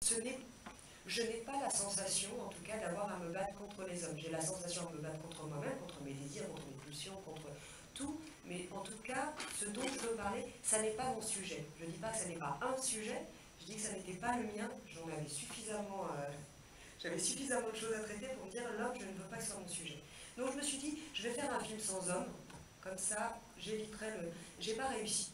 Je n'ai pas la sensation, en tout cas, d'avoir à me battre contre les hommes. J'ai la sensation de me battre contre moi-même, contre mes désirs, contre mes pulsions, contre tout. Mais en tout cas, ce dont je veux parler, ça n'est pas mon sujet. Je ne dis pas que ça n'est pas un sujet, je dis que ça n'était pas le mien. J'en avais suffisamment... J'avais suffisamment de choses à traiter pour me dire l'homme, je ne veux pas que ce soit mon sujet. Donc je me suis dit, je vais faire un film sans homme, comme ça j'éviterai le... J'ai pas réussi.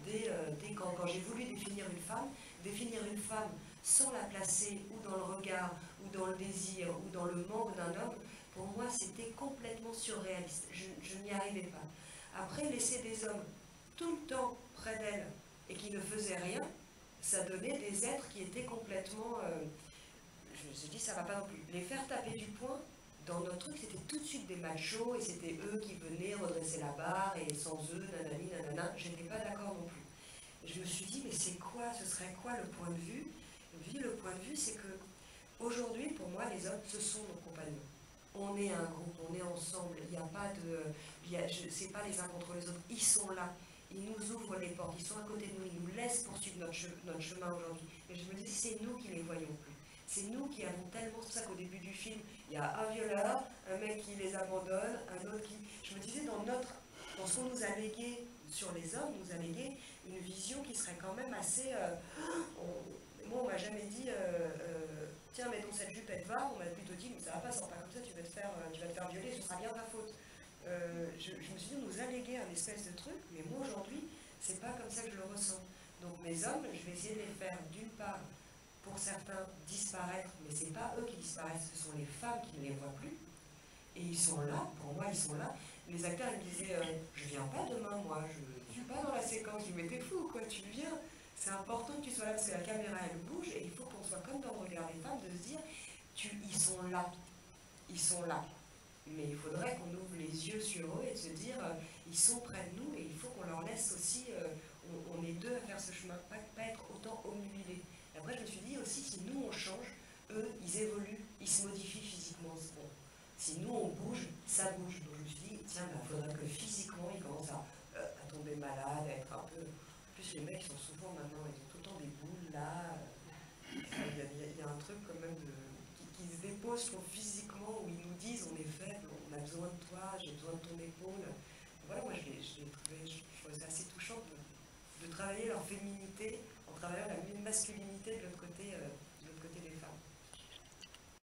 Dès quand j'ai voulu définir une femme sans la placer ou dans le regard, ou dans le désir, ou dans le manque d'un homme, pour moi c'était complètement surréaliste. Je n'y arrivais pas. Après, laisser des hommes tout le temps près d'elle et qui ne faisaient rien, ça donnait des êtres qui étaient complètement... je me suis dit, ça va pas non plus. Les faire taper du poing, dans notre truc, c'était tout de suite des machos, et c'était eux qui venaient redresser la barre, et sans eux, nanani, nanana, je n'étais pas d'accord non plus. Et je me suis dit, mais c'est quoi, ce serait quoi le point de vue? Le point de vue, c'est que, aujourd'hui, pour moi, les hommes, ce sont nos compagnons. On est un groupe, on est ensemble, il n'y a pas de... c'est pas les uns contre les autres, ils sont là. Ils nous ouvrent les portes, ils sont à côté de nous, ils nous laissent poursuivre notre chemin aujourd'hui. Et je me dis, c'est nous qui les voyons plus. C'est nous qui avons tellement... C'est pour ça qu'au début du film, il y a un violeur, un mec qui les abandonne, un autre qui... Je me disais, dans ce qu'on nous a légué sur les hommes, on nous a légué une vision qui serait quand même assez... moi, on m'a jamais dit, tiens, mets donc cette jupe, elle va. On m'a plutôt dit, mais ça va pas, sors pas comme ça, tu vas te faire violer, ce sera bien ta faute. Je me suis dit, on nous a légué un espèce de truc, mais moi, aujourd'hui, c'est pas comme ça que je le ressens. Donc mes hommes, je vais essayer de les faire, d'une part, pour certains, disparaître, mais c'est pas eux qui disparaissent, ce sont les femmes qui ne les voient plus. Et ils sont là, pour moi, ils sont là. Les acteurs, ils me disaient, je viens pas demain, moi, je suis pas dans la séquence. Je dis, mais t'es fou, quoi, tu viens. C'est important que tu sois là parce que la caméra, elle bouge, et il faut qu'on soit comme dans le regard des femmes, de se dire, ils sont là. Ils sont là. Mais il faudrait qu'on ouvre les yeux sur eux et de se dire, ils sont près de nous, et il faut qu'on leur laisse aussi, on est deux à faire ce chemin, pas être autant omnubilés. Et après, je me suis dit aussi, si nous on change, eux, ils évoluent, ils se modifient physiquement. Bon. Si nous on bouge, ça bouge. Donc je me suis dit, tiens, il faudrait que physiquement ils commencent à tomber malades, à être un peu... En plus, les mecs sont souvent maintenant, ils ont tout le temps des boules là. Il y a un truc quand même qui se dépose physiquement, où ils nous disent, on est faible, on a besoin de toi, j'ai besoin de ton épaule. Voilà, moi je trouvais ça assez touchant de travailler leur féminité en travaillant la masculinité de l'autre côté